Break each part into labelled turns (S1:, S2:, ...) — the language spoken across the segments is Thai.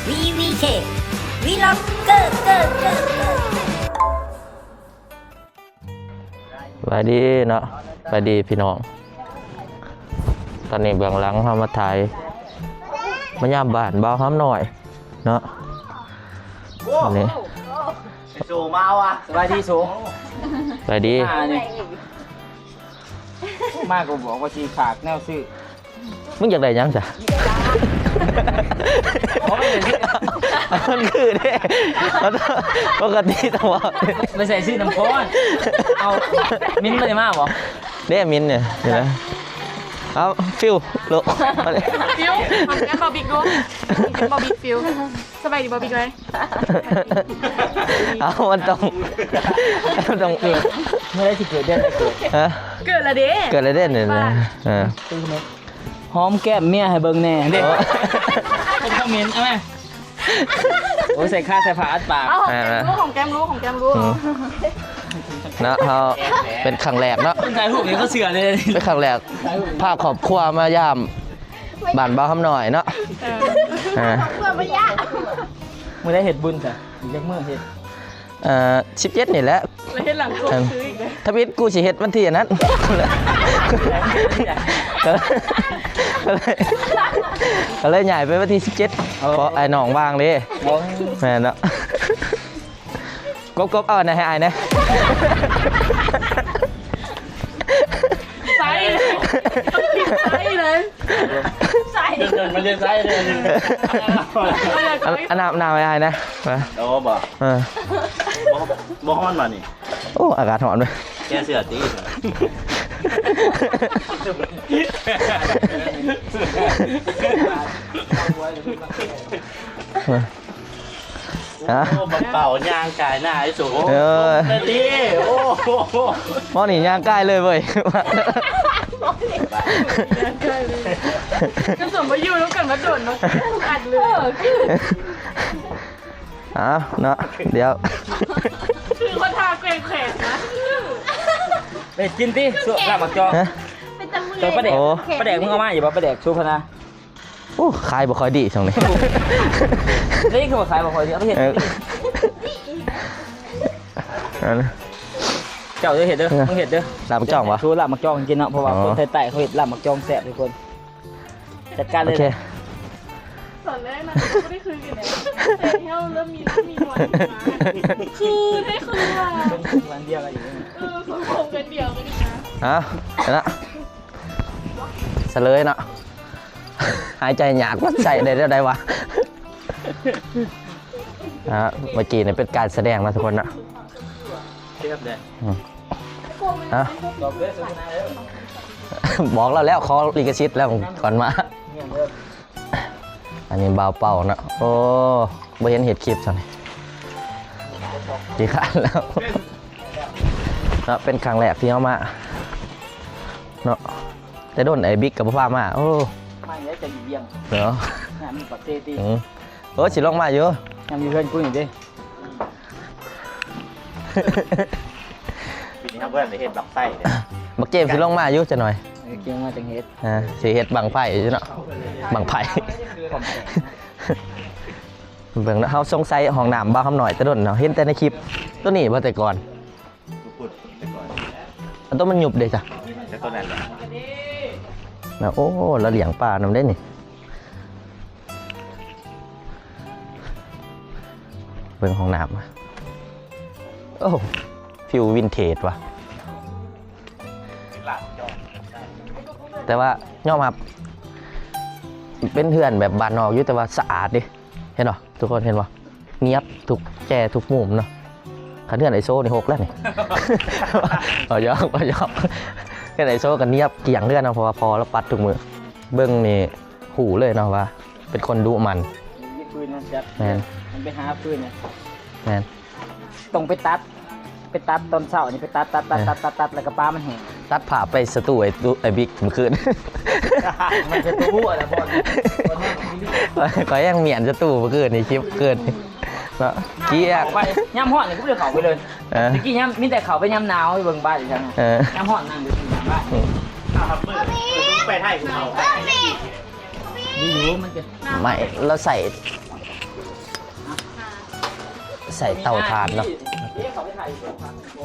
S1: VVK วีล็อกเกอร์
S2: ไปดีเนาะไปดีพี่น้องตอนนี้เบื้องหลังเขามาถ่ายมายามบ้านเบาห้ามหน่อยเนาะอันนี้
S3: สูมาว่ะสบายดีสู
S2: ไปดี
S3: มากก็บอกว่าชีฝากแนวซื้อ
S2: มึงอยากได้ยังจ้ะมันคือเด้ปกติตัว
S3: ไม่ใส่ซื้อน้ำก้อนเอามิ้นท์มาได้มากบ่
S2: เด้มินเนี่ยเห็นไหมเอาฟิวโล
S4: ฟิวมันแอมบอบิ๊กดูบอบิ๊กฟิวสบายดีบอบิ๊กเลย
S2: เอามันต้องเกิด
S3: ไม่ได้สิเกิดเด่นได้เกิด
S2: ฮะ
S4: เกิดละเด้
S2: เกิดอะไรเด่นเนี่ยนะ
S3: หอมแก้มเมียให้เบิ่งแน่เด้เป็นคอมเมนต์เอาไหมโอ้ใส่ข้าใส่ผ้าอัดปาก
S4: เอาของแก้มรู้
S2: นะเขาเป็นครั้งแรกเนาะ
S3: คนถ่ายรูปนี่ก็เสือเลย
S2: เป็นครั้งแรกภาพครอบครัวมายามบ้านเบาคำหน่อยเนาะ
S3: ไม่ได้เห็ดบุญจ้ะอีกเล็กเมื่อเห็ด
S2: 17นี่แหละ
S4: แล้วเห็นหลังโกซื้ออีกเลย
S2: ถ้าพิษกูสิเฮ็ดวันที่นั้นก็เลยใหญ่ไปวันที่17เพราะไอ้น้องว่างเลยแม่นเนาะกบเอาอันไหนให้ไอ้นะ
S4: ใส่เลย
S3: มันจะใส่เลย
S2: อันน้ำไอ้ไอ้นะมา
S5: โอ้บ่บ่ฮ้อนมานี่
S2: โอ้อากาศร้อนเลย
S5: แกเสือตี
S2: ฮะ
S5: โอ้บังเป่ายางกายหน้าไอ้สูงตีโอ้โห
S2: มอนี่ย่างใกล้เลยเว้ย
S4: ก็สมมาอยู่แล้วกันมาโดดมาอัดเลย
S2: เนาะเดี๋ยว
S4: คือคนทาเกรงแขกนะ
S3: ไปกินดิสุลาบมักจองจองปลาแดกมึงเอามาอยู่ป่ะปลาแดกชูพนะ
S2: โอ้ขายบ่ค่อยดีช่วงนี้
S3: นี่คือขายบ่ค่อยดีเอาไปเห็ดเจ้าจะเห็ดเด้อมึงเห็ดเด้อ
S2: ลาบจ้องวะ
S3: ชูลาบมักจองจริงๆเนาะเพราะว่าคนไทยๆเขาเห็ดลาบมักจองแซ่บทุกคนจัดการเล
S2: โอยเค
S4: ตอนแรกนะไม่ได้คืนกันเลยแต่เที่ยวเริ่มมีหนวดคือได้คืนว่ะ
S3: วันเดียวกันอยู่
S4: สังคมกันเดียวกันนะ
S2: เห็นละเสลยเนาะหายใจหยาดมันใส่ได้วะเมื่อกี้เนี่ยเป็นการแสดงนะทุกคนนะ
S3: เทียบเลย
S5: ตอบเลยสุดท้ายแล้ว
S2: บอกเราแล้วขอลิขสิทธิ์แล้วก่อนมา อันนี้เบาเป่านะโอ้ไม่เห็นเห็ดคลิปสักกี่ครั้งแล้วเนาะเป็นครั้งแรกที่เอามาเนาะแต่โดนไอ้บิ๊กกับพ่อมาโอ้
S3: มาอย่างนี้จะเยี่ยม
S2: เนาะ
S3: งานมีปักเตตี
S2: โอ้สิลงมาอยู่
S3: งานมีเพื่อนกูอยู่ดิ
S5: ปีนี้ครับเพื่อนไปเห็นบักไส้เนี่ย
S2: บักเกมสิลงมาอยู่จะหน่อย
S3: เกี่ยงมาจังเฮ็ด
S2: สิเฮ็ดบังไผ่ใช่เนาะบังไผ่เบิ่งนะเฮาสงสัยห้องน้ำบ้าคำหน่อยแต่โดนเนาะเห็นแต่ในคลิปตัวนี้บ่แต่ก่อน
S5: พูดแต่ก่อน
S2: อันตัวมันหยุบเด้จ้ะ
S5: แต่ต้นนั้นแหละ
S2: นะโอ้แล้วเลี้ยงปลานำได้นี่เบิ่งห้องน้ำโอ้ฟิววินเทจว่ะแต่ว่ายอมรับเป็นเพื่อนแบบบ้านนอกอยู่แต่ว่าสะอาดดิเห็นหรอทุกคนเห็นป่ะเนียบทุกแจทุกมุมเนาะคันเพื่อนไอโซ่นี่6แล้วนี่ เอายอกเพื่อนไอโซ่กันเนียบเกี่ยงเลื่อนเนาะเพราะว่าพอแล้วปัดทุกมือเบิ้งนี่หูเลยเนาะว่าเป็นคนดุมัน
S3: ยิงปืนมันจัด
S2: แมน
S3: มันไปหาปืนเนี่ย
S2: แมน
S3: ต้องไปตัดตอนเช้านี่ไปตัดแล้วก็ปลามันแห้ง
S2: ตัดผ่าไปสตูไอบิ๊กเมื่อคืน
S3: มันจะตู้อะไรบอล
S2: ก็ยังเหมียนสตูเมื่อคืนนี่คลิปเกินเนาะเกี้ย
S3: ไปย่ำห่อนเนี่ยก็ไม่ได้เข่าไปเลยเมื่อกี้ย่ำมีแต่เข่าไปย่ำหนาวไปเบิ่งบ้านอีกครั้งย่ำห่อนนั่งดูที่บ้าน
S5: ครับเปิดไปให้คุณเอา
S3: นี่อยู่มันจะ
S2: ไม่เราใส่ ใส่เตาถ่านเนาะ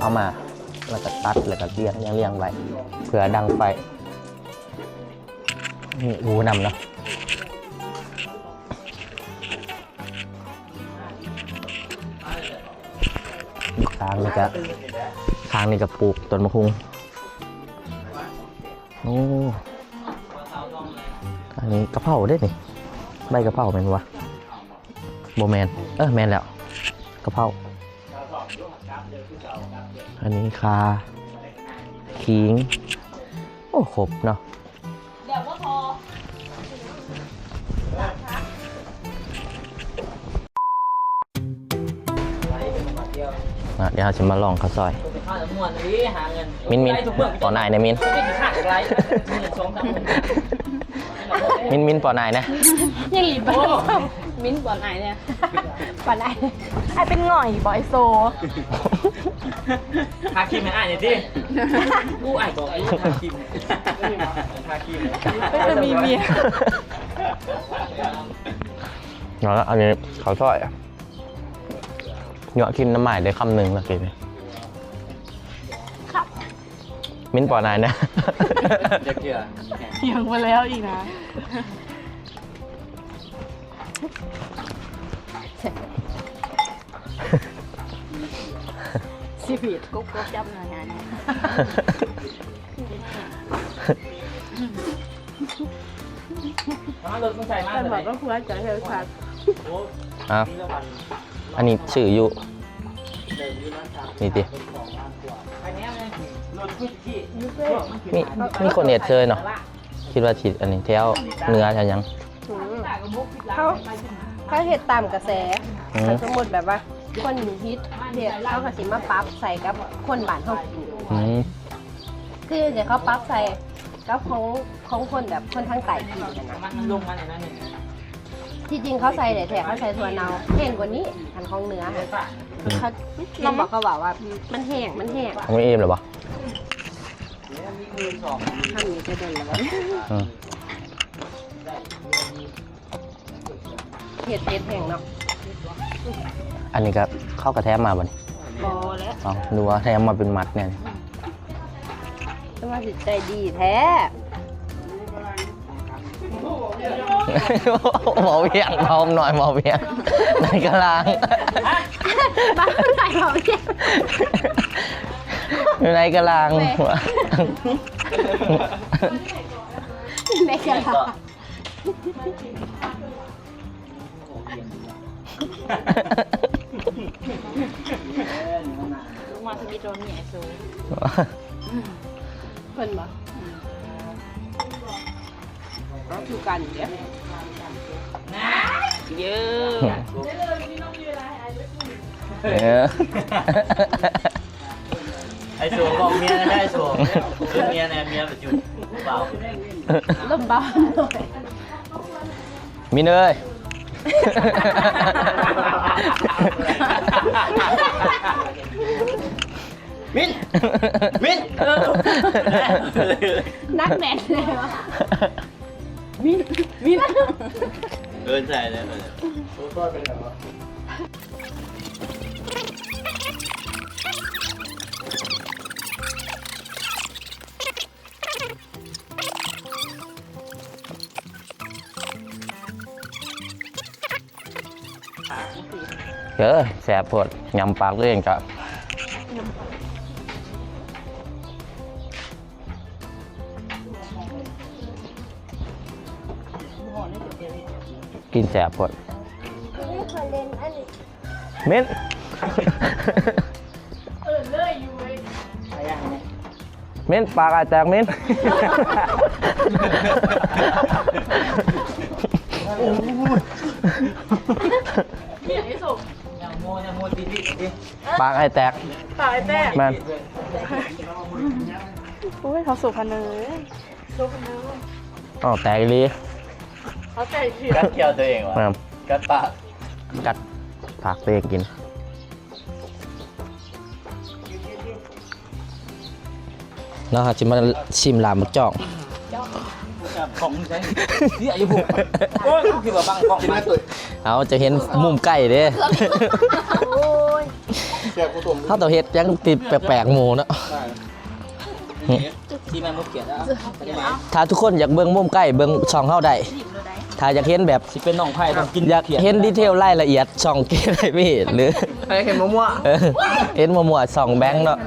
S2: เอามาแล้วก็ตัดแล้วก็เรียงไว้เผื่อดังไฟนี่อูนำเนาะทางนี่ก็ปลูกต้นมะฮุงโอ้อันนี้กะเพราได้นี่ใบกะเพราเป็นวะโบแมนแมนแล้วกะเพราอันนี้คาขิงโอ้ครบเนาะ
S4: เดี๋ยวก็พอ
S2: เดี๋ยวเราจะมาลองข้าวซอย
S3: ข้าวจะม่วนเลยหาเงิน
S2: มินปอนายนะมิน
S3: ไม่ได้ขาดอะไร1 2 3
S2: มินปอนายนะ
S4: ยังอีกบ้างมิ้นบ่อนไหนเนี่ยบ่อนไหนไอเป็นหง่อยบอยโซ
S3: ทาครีมไม่อ่านอย่างที่กูอ่านบอกไอ้ทาครีมทาครีม
S4: ไม่จะมีเมีย
S2: แล้วอันนี้ข้าวซอยเหยาะกินน้ำใหม่ได้คำหนึ่งละกินมินปอนายนะ
S5: จะเกลือ
S4: ยังมาแล้วอีกนะชีวิตกุ๊กกุ๊กจับงานเนี่ย
S3: รถมึงใส่มาก
S4: แต่
S3: เล
S4: บอก
S3: ย
S4: ว่าหัวใจเธอขาด
S2: อ่ะอันนี้ชื่ออยู่นี่ดิ
S3: อันนี้รถพี่ที่
S2: มีคนเอ็ดเชยเนาะคิดว่าฉีดอันนี้แถวเนื้อแถวยัง
S6: เขาเห็ดตามกระแสถ้าสมมติแบบว่าคนฮิตเห็ดเขาก็สิมาปรั๊บใส่กับคนบ้านเขากิน
S2: อืม
S6: คือเดี๋ยวเขาปรั๊บใส่กับของคนแบบคนทางใต้กินกันนะ
S3: มันลงมาในนั้นเนี่ย
S6: ที่จริงเขาใส่แต่แถเขาใส่ถั่วเน่าแห้งกว่านี้ทันของเนื้อเขาเราบอกเขาบอกว่ามันแห้ง
S2: ไม่อิ่มหรอปะ
S6: ทำอยู่จะเดินแล้ว
S2: อืม
S6: เห็ดแห้งเนาะ
S2: อันนี้ก็เข้ากระแทกมาบ่น
S6: บอแล้ว
S2: อ๋อดูว่าแทกมาเป็นมัดเนี่ย
S6: แต่ว่าจิตใจดีแท้
S2: หมอเวียงพร้อมหน่อยหมอเวียงในกลาง
S6: บ้านไหนเขาเนี่ย
S2: อยู่ในกลาง
S6: ในกระลา
S4: ลงมาทวีตโดนเหนียสู
S6: เพิ่นบ่เอาคือกันเด้อ
S3: เยอะ
S5: ไอ้สูงบอกเมียนะไอ้สูงคือเมียเนี่ยเมียแบบจุดเบา
S6: เริ่มเบาหน่อย
S2: มินเอ้ย
S5: มิน
S6: นักแน่นเลยวะ
S5: เกินใจเลย
S2: แสบปวดยำปากด้วยเองกะกินแสบปวดเม้น
S4: เลยอยู่เว้ย
S2: เม้นปากอาจารย์เม้น
S4: เหนียไอ้สุก
S3: อย่างโมตีดิ
S2: ปากไอ้แตก
S4: ตายแต้
S2: แมัน
S4: โอ้ยเขาสุกพันเนยสุกพันเนย
S2: อ๋อแตกอีหลี
S4: เขาใจเขียว
S5: กัดเกี่ยวตัวเองวะ
S2: แม่น
S5: กัดปาก
S2: กัดปากตัวเองกินแล้วเราจะมาชิมลามบักจ่อง
S3: ของใช่ที่อายุผมโอ้ยคือแบบบางของมา
S2: เอาจะเห็นมุมใกล้เด้
S6: โอ้ย
S2: ถ้าตัวเฮ็ดยังติดแปลกๆหมูเนาะ
S3: ที่แม่มุกเขียนแล้วไปได้ไหม
S2: ถ้าทุกคนอยากเบิ่งมุมใกล้เบิ่งช่องเฮาได้ถ้าอยากเห็นแบบ
S3: สิเป็นน้องไผ่ต้องกิน
S2: อยากเห็นดีเทลรายละเอียดช่องเกมได้พี่หรือ
S5: เห็นมั่ว
S2: เออเห็นมัวๆช่องแบงค์เนาะ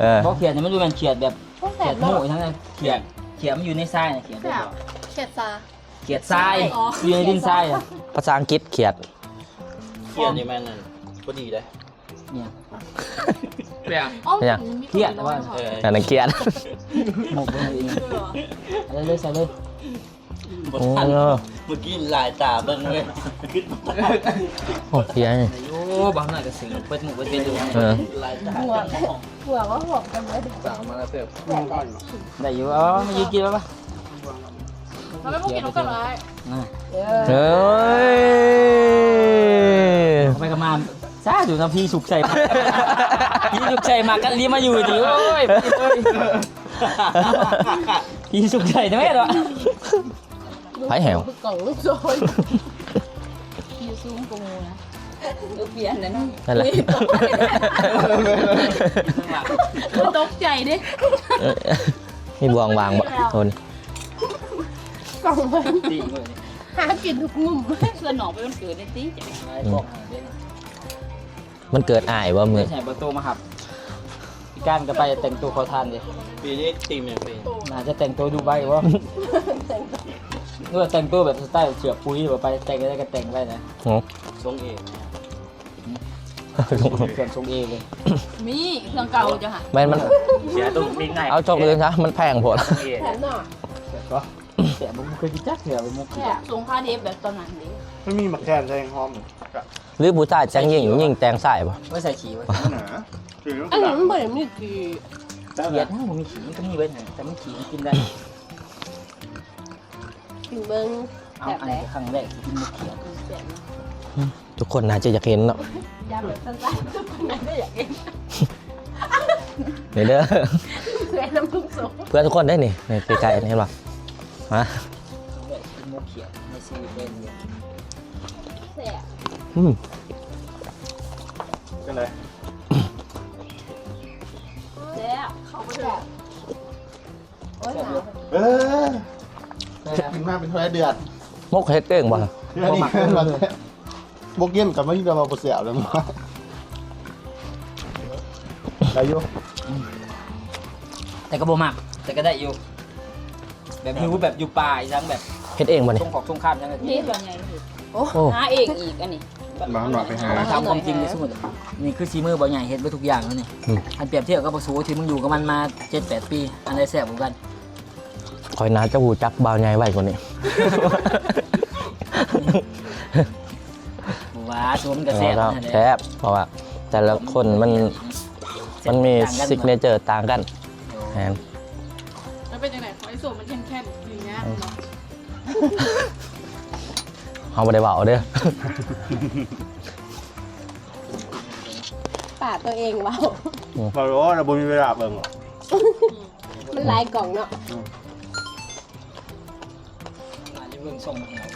S2: เออ
S3: เพราะเขียนเนี่ยมันดูมันเขียนแบบ
S6: ต้องแส
S3: เขีย
S6: บ
S3: นหมู
S6: เนาะ
S3: ทั้งนั้นเขียนมันอยู่ในทรายนะเขียนได้บ่
S4: เขียดซา
S3: เขียนทรายอยู่ในดินทรายอ่ะ
S2: ภาษาอังกฤษเขียด
S5: เขียนนี่แม่นก็ดีเลย
S3: เนี่ย
S4: อ๋อ
S2: เนี่ย
S3: เครียดว่า
S2: อันนั้นเขียด
S3: หมกไปเองอะไรเลยใส่เลย
S5: บททันเมื่อกี้ลายตาเบิ่งเลยขึ้น
S2: โอ้เขียด
S3: โอ้บางหน่อยก็สิงเปิดหมูเปิดเป็นดู
S2: เออ
S5: ลายตา
S6: หัวว่าหอมกันเลย
S3: ได้อยู่อ๋อมายืนกินแล้วปะ
S4: เราไม่พูดกินน้ำกันเลย
S2: เฮ้ย
S3: ไปกับมาซาดูน้ำพี่สุกใส่พี่สุกใส่มากันรีมาอยู่ดิโอ้ยพี่สุกใส่ทำไมล่ะ
S2: ไผแหว
S6: กล่องลูกโซ่
S4: อยู่ซูมกูนะ
S6: ลูกเปลี่ยนเลยนะ
S2: นั่นแหละ
S4: ตกใจดิ
S2: มีบวงวางบ่โทน
S6: กล่องมัน
S3: ตีเลย
S6: หากินทุกมุม
S4: เพื่อนหนองไปมันเกิดในตีจ้ะ
S3: บอก
S2: มันเกิดอายว่ามื
S3: ไม่
S2: อ
S3: ใช่ประตูมาหับพี่ก้านก็ไปแต่งตัวเขาทานดิ
S5: ปีนี้ตีมยังเป็น
S3: น่าจะแต่งตัวดูใบว่าหรือว่าแต่งตัวแบบสไตล์เสือปุ้ยแบบไปแต่งอะไรก็แต่งไปนะ
S2: โอ้
S5: ทรงเอก
S3: เครื่องทรงเอเลย
S4: มีเครื่องเก่าจ้ะค่ะ
S2: แม่นมัน
S5: เสียตรงนี้ไง
S2: เอาจบเลยซะมันแพงโพด
S5: ทรงเอก
S6: แถมหน่อย
S3: ก็แต่ผมเคยกินจักเสือเป็นมุก
S4: แค่ทรงผ้าเดฟแบบตอนนั้นดิ
S7: ไม่มีหมักแทนแทงหอม
S2: หรือผู้ชายแจงยิงแตงใส่ป่ะ
S3: ไม่ใส่ขี่ไว้
S7: หนาถือ
S6: อันนี้มันเหมือนมีกี่
S3: เขียนผมมีขี่มันก็มีไว้นะแต่ไม่ขี่มันกินได้
S6: กินเบิ้ง
S3: เอา
S6: แบบ
S3: อัน
S6: ไหน
S3: นี้ครั้งแรกที่กินมุกเขียน
S2: ทุกคนน่าจะอยากเห็นเนาะ
S6: ยำแบบสั้นๆทุกคนได้อยากกิน
S2: เดี๋ยวเด้อ
S6: เพื่อนน้ำพึ่งสุก
S2: เพื่อนทุกคนได้นี่นี่ไกลๆนี่เห็นป่ะมา
S3: ครั้งแรกกินมุกเขียนในชีวิตเป็นเนี่ย
S6: แสบ
S2: อืม
S7: กันเลย
S6: แสบเขาไม่แสบโอ้ยหนาว
S7: เออกินมากเป็นแผลเดือด
S2: มกเฮ็ดเก่งป่ะ
S7: เดือดอีกแล้วโบเกียนกับไม่ได้มาเสียบเลยมั้งได้อยู่
S3: แต่ก็บ่มักแต่ก็ได้อยู่แบบหิวแบบอยู่ป่าอีสังแบบ
S2: เฮ็ดเองป่ะนี่
S3: ช่วงของช่วงข้ามยังไง
S4: นี่ส่วนใหญ่
S2: โอ้
S4: หาเองอีกอันนี้
S7: มาหน่อยไปหา
S3: ทำความจริงในสมุดนี่คือซีมือบ่ใหญ่เฮ็ดไปทุกอย่างแล้วนี่อันเปรียบเทียบกับบ่สูที่มึงอยู่กับมันมา 7-8 ปีอันใดแซ่บกว่ากัน
S2: คอยน้าจะหูจักบ่าวใหญ่ไว้กว่านี้
S3: บ่ว่าสวมกระแซ่บนั่นแหละ
S2: แซ่บเพราะว่าแต่ละคนมันมีซิกเนเจอร์ต่างกันแฮน
S4: แล้วเป็นยังไงขอให้สูตรมันแค่ๆอย่างเงี้ยเนาะ
S2: เอาบ่ได้เว้าเด้อ
S6: ป่าตัวเองเปล่า
S7: เรารู้ว่าเราบ่มีเวลาเบิ่งหรอก
S6: มันลายกล่องเนาะ
S3: อันนี้เบิ่งส่งมาให้เรา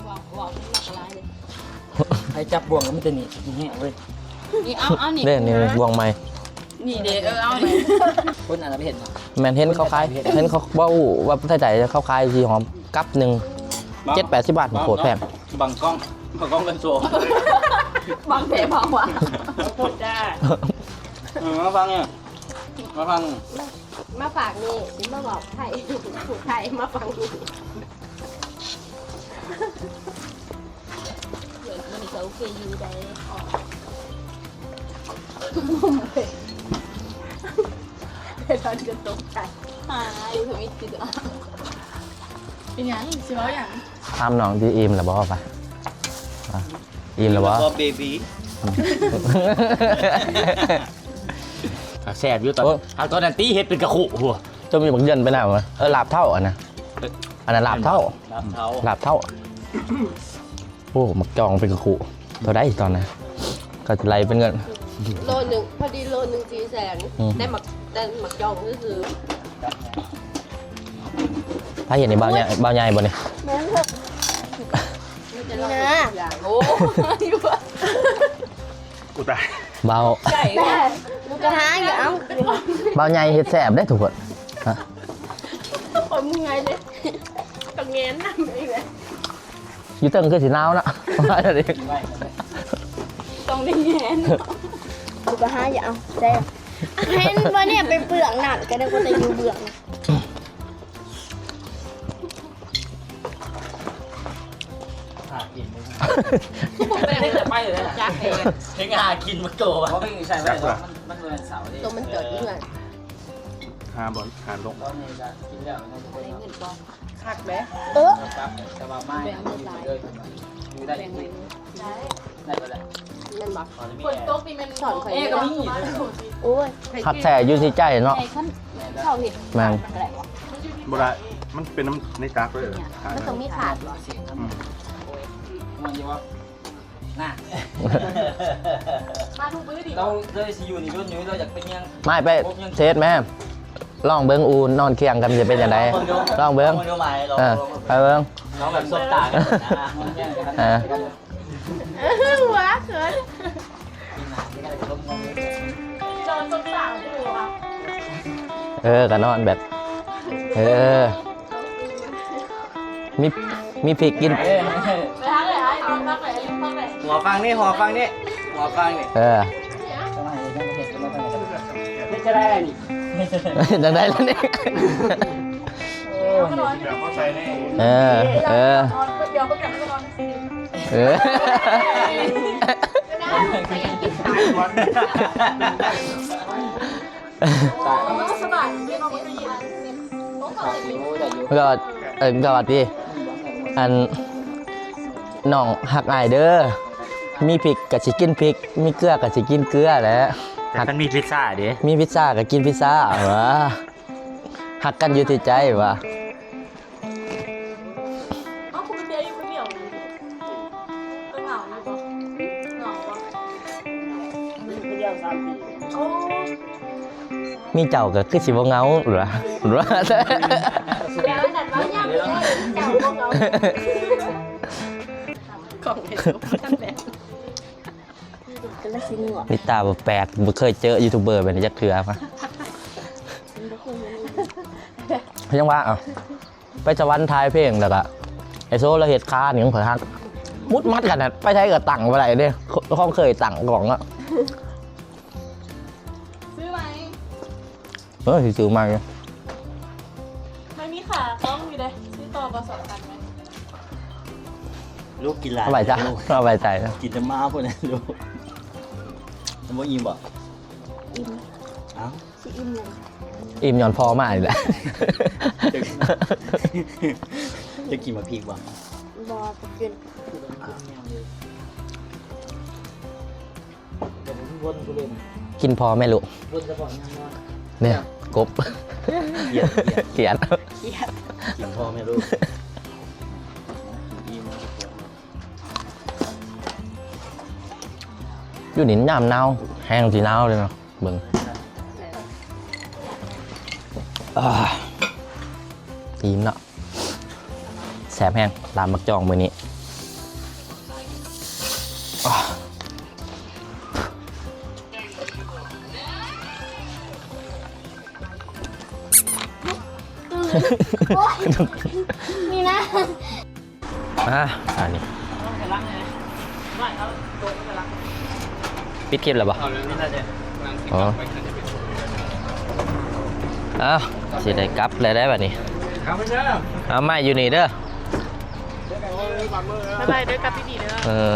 S4: ว้าวหลากหลายเลย
S3: ให้จับบ่วงก็มันจะหนีแห้งเว้ย
S4: นี่เอานี่
S2: เด้นี่บวงไม้
S4: นี่เด็กเอานี่
S3: คนอันนั้นไปเห็นบ่
S2: แม่นเห็นเขาขายเห็นเขาเว้าว่าประเทศไทยเขาขายสีหอมกับหนึง7-80 บาทโคตรแพง
S5: บังกล้องกันโซ่
S4: บางแผลบางว่ะพูดได้
S5: มาฟังเนี่ยมาฟัง
S6: มาฝากนี่สิมาบอกไทยผูกไทยมาฟังนี่
S4: เดี๋ยวมันจะโอเคอยู่ได้
S6: เดี๋ยวเราจะตกใจ
S4: อยู่ถึงอีกทีเดียวเป็นยังสิว่าอย่าง
S2: ถามน้องที่อิ่มแล้วบ่ป่ะอ่ะอิ่มแล้วบ่
S5: ก็เบบี้
S3: แซ่บอยู่ตอนเอาตอนนั้นตีเฮ็ดเป็นกระขุหัว
S2: จะมีบักเยินไปไหนวะลาบเท่าอันนะอันนั้นลาบเท่า
S5: รับเท้า
S2: ลาบเท่า โอ้หมักจองเป็นกระขุเท่าได้ตอนนั้นก็จะไล่เป็นเงิน
S6: โลนึงพอดีโลนึง400,000
S2: อืม
S6: ได้หมักจองก็คือ
S2: พ ถ้าเห็นในเบาเนี่ยเบาใหญ่บ่เนี่ย
S6: นี่นะ
S4: โอ้ยว่ะ
S7: กูตาย
S2: เบา
S4: ใหญ่
S6: แต่ลูกกระหาอย่าเอา
S2: เบาใหญ่เฮ็ดแซ่บได้ทุกคนฮะ
S6: ผมไงเลยต้องเงี้ยนั่งอีกเลย
S2: อยู่เติงคือสีหนาวนะว่าจะดิ
S4: ต้องได้แงน
S6: ลูกกระหาอย่าเอาแซ่บเห็นว่าเนี่ยเป็นเปลือกหนังก็ได้ก็จะอยู่เบือก
S3: ไม่ได้จะไปเลยนะ
S6: จักเอง
S5: เพ่งหากินมาโกวะ
S3: เพราะไม่ใช่ไม่ได้มันเป็นเสาร์ดิ
S6: ตัวมันเกิดเงื่อน
S7: หาบอลหาลง
S3: ตอนนี้จะกินแล้วนะทุกคนเนาะ
S4: คักแบ๊
S6: เออ
S3: ครับแต่ว่าไม่อยู่ได้ได้ก็ได้
S6: นั่นบอก
S4: ฝนตกนี่มันเอ๊ะก็มี
S6: โอ้ย
S2: คัดแท้อยู่ที่ใจเนาะ
S6: เข้าผิด
S2: แม่ง
S6: อะไรวะ
S7: บ่ได้มันเป็นน้ำในจักเลยหา
S6: มันต้องมีขาด
S3: มันจะว่าน่ะ
S4: มาทุกมื้อดิ
S3: เราเลยสิอยู่นี่รุ่นนี้เราอยากเป็นยัง
S2: ไม่ไปเทสแม่ลองเบิ้งอูนอนเคียงกันจะเป็นยังไงลองเบิ้ง
S5: คนดูใหม่ลอง
S2: ไปเบิ้ง
S5: น้องแบบซบตากันนะ
S3: มันแย่งกัน
S6: หัวเขิน
S4: จอนสงสารดูว่ะ
S2: ก็นอนแบบมีพริกกิน
S4: ไปทางไหนฮะทางไหนทางไหน
S5: หัวฟังนี่หัวฟังนี่หัวฟังนี่
S3: จะได้นี่
S2: จังได้แล้วนี่
S4: ก็นอน
S7: แบบเขาใส่ใน
S4: นอนเดี๋ยวประกันก็นอน มันก็สบายที่นอนไม่ดี
S2: ก็กอดพี่อันน้องหักอายเด้อมีพริกกับสิกินพริกมีเกลือกับสิกินเกลือแหละ
S5: แต่มันมีพิซซ่าดิ
S2: มีพิซซ่ากับกินพิซซ่าวะหักกันอยู่ที่ใจวะ
S4: เอ้าคุณเป็นเดียวอยู่คนเดียวก็เหงาอยู่ปะเหงาปะโอ้
S2: มีเจ้าก็คือสิบ่เหงาหรอ
S6: เดี๋ยวดัดว่าย่ำเลยเจ้าพวกเราของเห็นกันแบบกันละสิงหัว
S2: นี่ตาบ่แปลกบ่เคยเจอยูทูบเบอร์แบบนี้จักเทื่อมายังว่าไปสวรรค์ทายเพลงแล้วก็ไอโซเราเฮ็ดค้านี่ของข่อยฮักมุดมัดกันน่ะไปใช้กับตังค์บ่ได้เด้ของเคยตังค์ของอ่ะ
S4: ซื้อไหม
S2: สิซื้อมาอยู่
S4: ไม่มีขาต้องอยู่เลยซื้อต่อมา2 ตันไหม
S5: ลูกกินหลาย
S2: สบายใจสบายใจนะ
S5: กินจะมาพวกนั้นลูกจะบ่อิ่มบ่
S6: อิ่ม
S5: เอ้า
S6: สิอิ่มเลย
S2: อิ่มย้อนพอมาอีกแหละ
S5: จะกินมาพีกบ่
S6: บอตะกิน
S3: วนกูเล่น
S2: กินพอไหมลูก
S3: วนจะบอกยังนอน
S2: เนี่ยกบ
S5: เกลียด
S2: เขียน
S5: กินพ่อไม่รู้อิ่ม
S2: อยู่นี่ยามหนาวแห้งสิหนาวเลยเนาะเบิ่งอิ่มเนาะแสบแห้งลามมักจองมื้อนี้
S6: นี่นะ
S2: อันนี้ปิดคลิปแล้วป่ะอ๋ออ้าวสิได้กลับเลยได้แบบนี้
S3: ครับเพื่อน
S2: เอาไม่อยู่นี่เด้อ
S4: บ๊ายบายด้วยกับพี่ดีเด้อ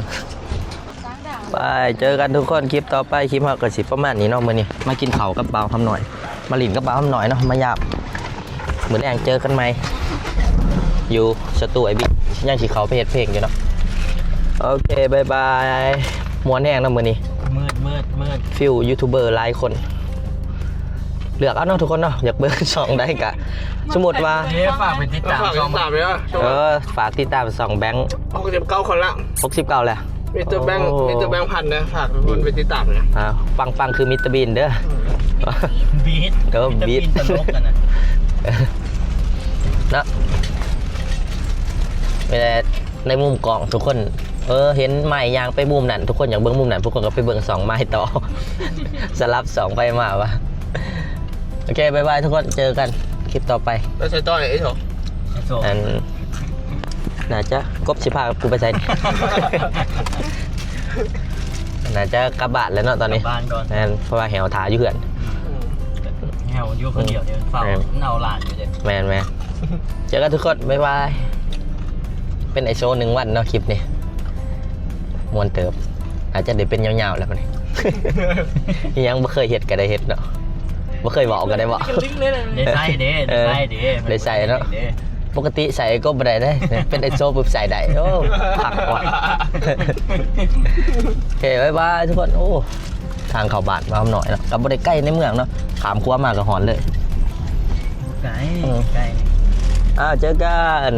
S2: ไปเจอกันทุกคนคลิปต่อไปคลิปเราก็สิประมาณนี้เนาะมื้อนี้มากินข้าวกับบ่าวคำหน่อย มาหลินกับบ่าวคำหน่อยเนาะมาหยาบเหมือนแองเจอกันไหมอยู่สตูไอบิ๊กยังสิเขาไปเฮ็ดเพลงอยู่เนาะโอเคบายบายมวนแห้งเนาะมื้อนี้
S5: มืด
S2: ฟิวยูทูบเบอร์หลายคนเลือกเอาเนาะทุกคนเนาะอยากเบิ่งช่องได้กะสมมุติว่า
S5: ฝากไปติดตามช่อง
S7: ตามเลยอ่ะ
S2: ฝากติดตาม2แบงค์
S7: 69คนละ
S2: 69แหละ
S7: มิสเตอร์แบงค์พันนะฝากทุกคนไปติดตามนะ
S2: ปังคือมิสเตอร์บีนเด้อ
S5: บีท
S2: บีท
S5: ตลกกันนะ
S2: นะ แต่ในมุมกล่องทุกคนเห็นไม้ยางไปมุมนั้นทุกคนอยากเบิ่งมุมนั้นทุกคนก็ไปเบิ่ง2ไม้ต่อ สลับ2ไปมาวะโอเคบ๊ายบายทุกคนเจอกันคลิปต่อไป
S7: แล้วใช้ต้อยไอ้เหรอ
S5: ไอ้โซ่
S2: อันน่าจะกบสิพากับกูไปใส่ น่าจะกลับบ้านแล้วเนาะตอนนี้
S5: บ้านก่อน
S2: นั่นเพราะว่าแหวถาอยู่เหือน
S5: แหวอยู่คนเดียวเดี๋ยวเฝ้าเอาหลานอยู่เด็ก
S2: แมนเจอกันทุกคนบ๊ายบายเป็นไอโซ1 วันเนาะคลิปนี้มวนเติบอาจจะได้เป็นยาวๆแล้วมัน ยังไม่เคยเห็ดก็ได้เห็ดเนาะไม่เคยบอกก็ได้บอก
S4: ลิงก์เลยเลย
S5: ได้ใส่เด้ได้ใส่เด้
S2: ได้ใส่เนาะ ปกติใส่ก็ไม่ได้ได้ เป็นไอโซปุ๊บใส่ได้โอ้ผักว่ะ โอเคบ๊ายบายทุกคนโอ้ทางเข้าบ้านมาหน่อยเนาะกับบริใกล้ในเมืองเนาะขามครัวมากับหอนเลย
S5: ไก่
S2: เจอกัน